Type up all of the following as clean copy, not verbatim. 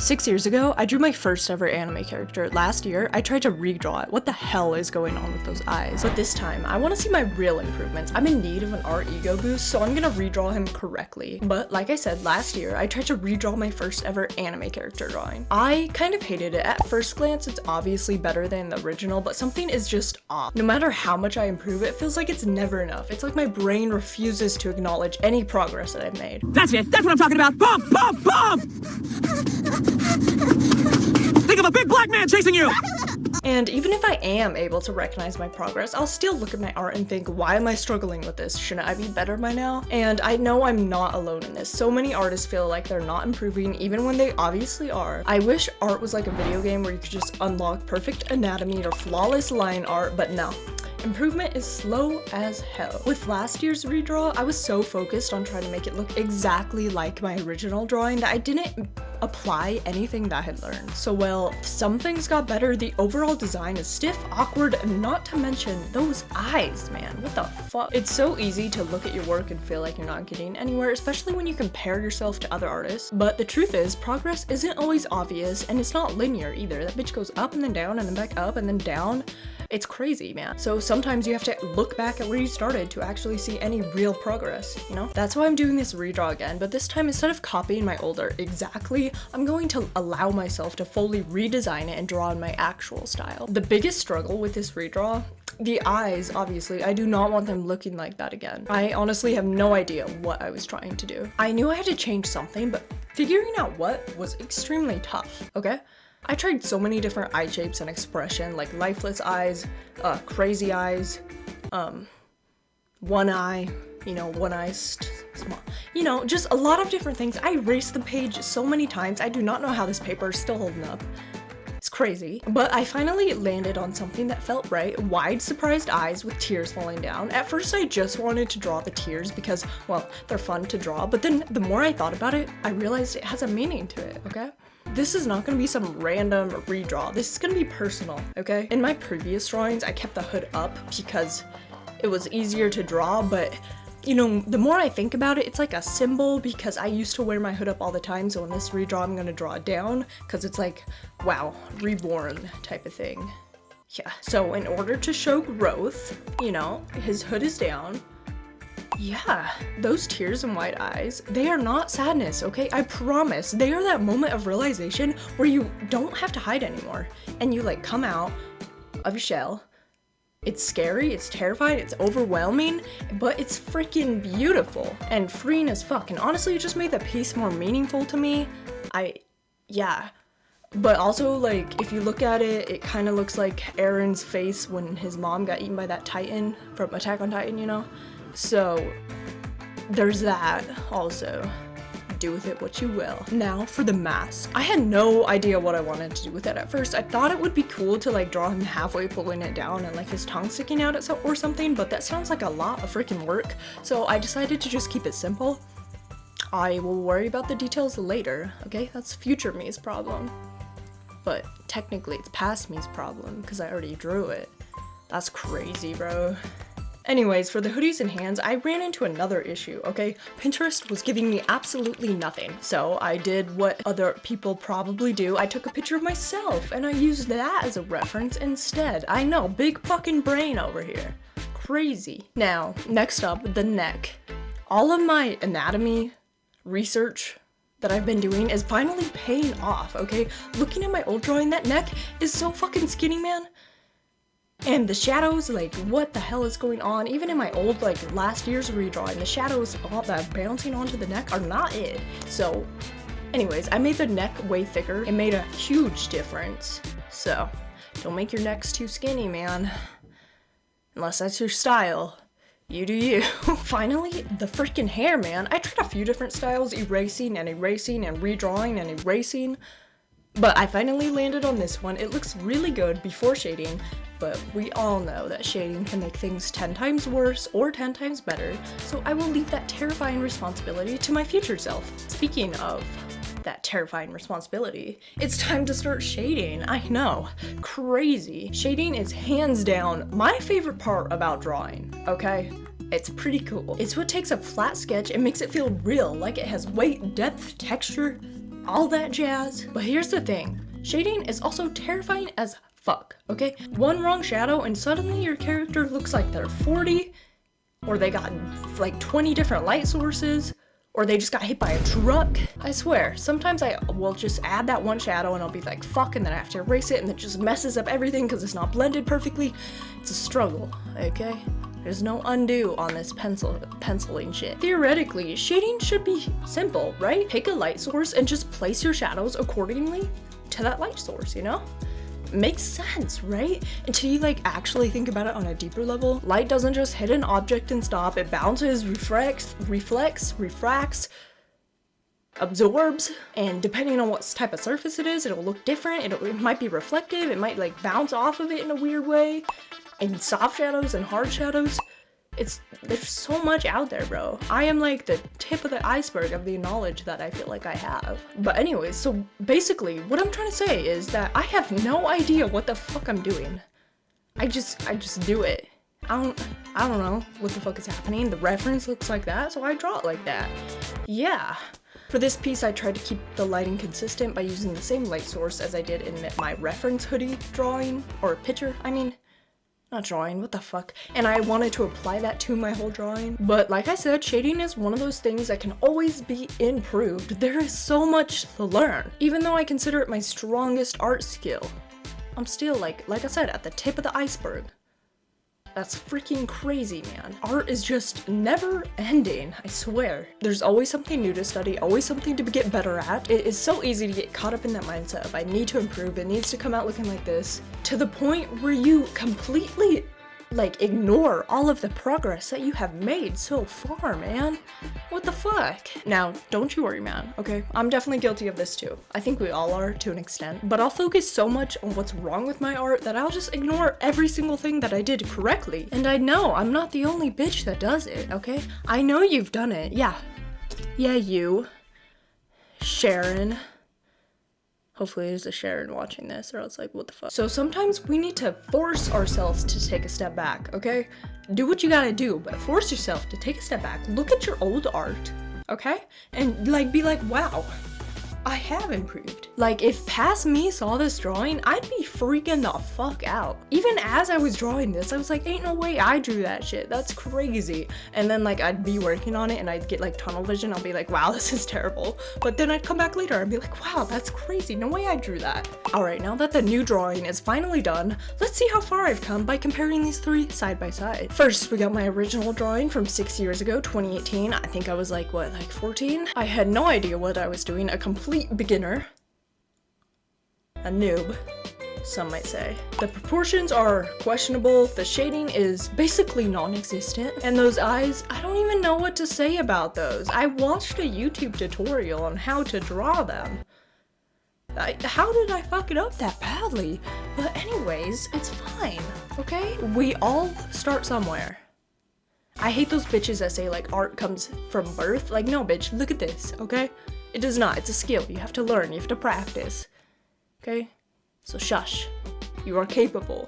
6 years ago, I drew my first ever anime character. Last year, I tried to redraw it. What the hell is going on with those eyes? But this time, I want to see my real improvements. I'm in need of an art ego boost, so I'm gonna redraw him correctly. But like I said, last year, I tried to redraw my first ever anime character drawing. I kind of hated it. At first glance, it's obviously better than the original, but something is just off. No matter how much I improve, it feels like it's never enough. It's like my brain refuses to acknowledge any progress that I've made. That's it. That's what I'm talking about. Bump, bump, bump! Think of a big black man chasing you! And even if I am able to recognize my progress, I'll still look at my art and think, why am I struggling with this? Shouldn't I be better by now? And I know I'm not alone in this. So many artists feel like they're not improving even when they obviously are. I wish art was like a video game where you could just unlock perfect anatomy or flawless line art, but no. Improvement is slow as hell. With last year's redraw, I was so focused on trying to make it look exactly like my original drawing that I didn't apply anything that I had learned. So while some things got better, the overall design is stiff, awkward, and not to mention those eyes, man. What the fuck? It's so easy to look at your work and feel like you're not getting anywhere, especially when you compare yourself to other artists. But the truth is, progress isn't always obvious, and it's not linear either. That bitch goes up and then down and then back up and then down. It's crazy, man. So sometimes you have to look back at where you started to actually see any real progress, you know? That's why I'm doing this redraw again, but this time instead of copying my old art exactly, I'm going to allow myself to fully redesign it and draw in my actual style. The biggest struggle with this redraw, the eyes, obviously, I do not want them looking like that again. I honestly have no idea what I was trying to do. I knew I had to change something, but figuring out what was extremely tough, okay? I tried so many different eye shapes and expression, like lifeless eyes, crazy eyes, one eye, you know, one eye small, you know, just a lot of different things. I erased the page so many times. I do not know how this paper is still holding up. It's crazy. But I finally landed on something that felt right. Wide, surprised eyes with tears falling down. At first, I just wanted to draw the tears because, well, they're fun to draw. But then the more I thought about it, I realized it has a meaning to it, okay? This is not gonna be some random redraw. This is gonna be personal, okay? In my previous drawings, I kept the hood up because it was easier to draw, but you know, the more I think about it, it's like a symbol because I used to wear my hood up all the time, so in this redraw, I'm gonna draw it down because it's like, wow, reborn type of thing. Yeah, so in order to show growth, you know, his hood is down. Yeah, those tears and wide eyes, they are not sadness, okay? I promise. They are that moment of realization where you don't have to hide anymore. And you like come out of your shell. It's scary, it's terrifying, it's overwhelming, but it's freaking beautiful and freeing as fuck. And honestly, it just made the piece more meaningful to me. Yeah. But also, like, if you look at it, it kind of looks like Aaron's face when his mom got eaten by that Titan from Attack on Titan, you know? So, there's that also. Do with it what you will. Now for the mask. I had no idea what I wanted to do with it at first. I thought it would be cool to like draw him halfway pulling it down and like his tongue sticking out or something, but that sounds like a lot of freaking work. So I decided to just keep it simple. I will worry about the details later, okay? That's future me's problem. But technically it's past me's problem because I already drew it. That's crazy, bro. Anyways, for the hoodies and hands, I ran into another issue, okay? Pinterest was giving me absolutely nothing. So I did what other people probably do. I took a picture of myself and I used that as a reference instead. I know, big fucking brain over here. Crazy. Now, next up, the neck. All of my anatomy research that I've been doing is finally paying off, okay? Looking at my old drawing, that neck is so fucking skinny, man. And the shadows, like, what the hell is going on? Even in my old, like, last year's redrawing, the shadows all that bouncing onto the neck are not it. So, anyways, I made the neck way thicker. It made a huge difference. So, don't make your necks too skinny, man. Unless that's your style. You do you. Finally, the freaking hair, man. I tried a few different styles, erasing and redrawing and erasing. But I finally landed on this one. It looks really good before shading, but we all know that shading can make things 10 times worse or 10 times better, so I will leave that terrifying responsibility to my future self. Speaking of that terrifying responsibility, it's time to start shading. I know, crazy. Shading is hands down my favorite part about drawing, okay? It's pretty cool. It's what takes a flat sketch and makes it feel real, like it has weight, depth, texture. all that jazz. But here's the thing, shading is also terrifying as fuck, okay? One wrong shadow and suddenly your character looks like they're 40, or they got like 20 different light sources, or they just got hit by a truck. I swear, sometimes I will just add that one shadow and I'll be like, fuck, and then I have to erase it and it just messes up everything because it's not blended perfectly. It's a struggle, okay? There's no undo on this penciling shit. Theoretically, shading should be simple, right? Pick a light source and just place your shadows accordingly to that light source, you know? Makes sense, right? Until you like actually think about it on a deeper level. Light doesn't just hit an object and stop. It bounces, refracts, absorbs, and depending on what type of surface it is, it'll look different. It might be reflective, it might like bounce off of it in a weird way. And soft shadows and hard shadows, there's so much out there, bro. I am like the tip of the iceberg of the knowledge that I feel like I have. But anyways, so basically what I'm trying to say is that I have no idea what the fuck I'm doing. I just do it. I don't know what the fuck is happening. The reference looks like that, so I draw it like that. Yeah. For this piece, I tried to keep the lighting consistent by using the same light source as I did in my reference hoodie drawing, or picture, I mean. Not drawing, what the fuck? And I wanted to apply that to my whole drawing. But like I said, shading is one of those things that can always be improved. There is so much to learn. Even though I consider it my strongest art skill, I'm still like I said, at the tip of the iceberg. That's freaking crazy, man. Art is just never ending, I swear. There's always something new to study, always something to get better at. It is so easy to get caught up in that mindset of I need to improve, it needs to come out looking like this, to the point where you completely like ignore all of the progress that you have made so far, man. What the fuck? Now, don't you worry, man, okay? I'm definitely guilty of this too. I think we all are to an extent, but I'll focus so much on what's wrong with my art that I'll just ignore every single thing that I did correctly. And I know I'm not the only bitch that does it, okay? I know you've done it, yeah. Yeah, you. Sharon. Hopefully there's a Sharon watching this, or else like, what the fuck? So sometimes we need to force ourselves to take a step back, okay? Do what you gotta do, but force yourself to take a step back. Look at your old art, okay? And like, be like, wow, I have improved. Like, if past me saw this drawing, I'd be freaking the fuck out. Even as I was drawing this, I was like, ain't no way I drew that shit. That's crazy. And then like, I'd be working on it and I'd get like tunnel vision. I'll be like, wow, this is terrible. But then I'd come back later and be like, wow, that's crazy. No way I drew that. All right, now that the new drawing is finally done, let's see how far I've come by comparing these three side by side. First, we got my original drawing from 6 years ago, 2018. I think I was like, what, like 14? I had no idea what I was doing, a complete beginner. A noob, some might say. The proportions are questionable, the shading is basically non-existent, and those eyes, I don't even know what to say about those. I watched a YouTube tutorial on how to draw them. How did I fuck it up that badly? But anyways, it's fine, okay? We all start somewhere. I hate those bitches that say like art comes from birth. Like, no bitch, look at this, okay? It does not, it's a skill. You have to learn, you have to practice. Okay? So shush. You are capable.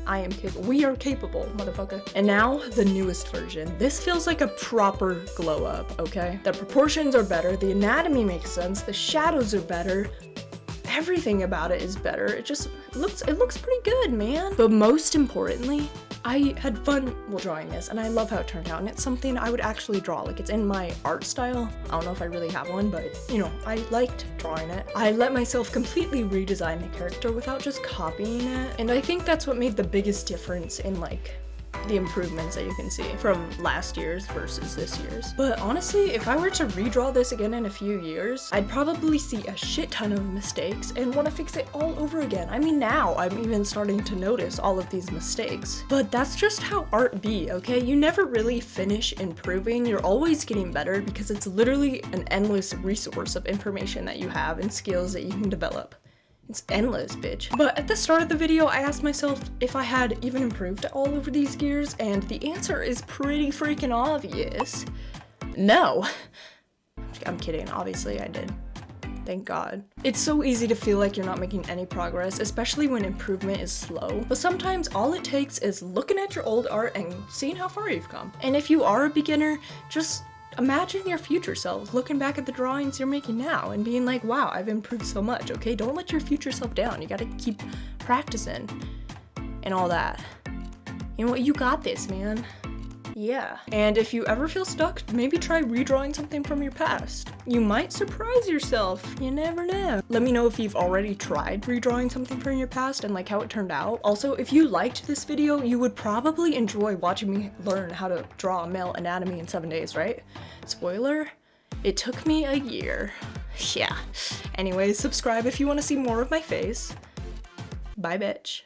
I am capable. We are capable, motherfucker. And now, the newest version. This feels like a proper glow up, okay? The proportions are better, the anatomy makes sense, the shadows are better, everything about it is better. It looks pretty good, man. But most importantly, I had fun while drawing this, and I love how it turned out, and it's something I would actually draw. Like, it's in my art style. I don't know if I really have one, but, you know, I liked drawing it. I let myself completely redesign the character without just copying it, and I think that's what made the biggest difference in, like, the improvements that you can see from last year's versus this year's. But honestly, if I were to redraw this again in a few years, I'd probably see a shit ton of mistakes and want to fix it all over again. I mean, now I'm even starting to notice all of these mistakes. But that's just how art be, okay? You never really finish improving. You're always getting better because it's literally an endless resource of information that you have and skills that you can develop. It's endless, bitch. But at the start of the video, I asked myself if I had even improved all over these gears, and the answer is pretty freaking obvious. No. I'm kidding, obviously I did. Thank God. It's so easy to feel like you're not making any progress, especially when improvement is slow. But sometimes all it takes is looking at your old art and seeing how far you've come. And if you are a beginner, just Imagine your future self looking back at the drawings you're making now and being like, wow, I've improved so much, okay? Don't let your future self down. You gotta keep practicing and all that. You know what? You got this, man. Yeah. And if you ever feel stuck, maybe try redrawing something from your past. You might surprise yourself. You never know. Let me know if you've already tried redrawing something from your past and like how it turned out. Also, if you liked this video, you would probably enjoy watching me learn how to draw a male anatomy in 7 days, right? Spoiler, it took me a year. Yeah. Anyways, subscribe if you want to see more of my face. Bye, bitch.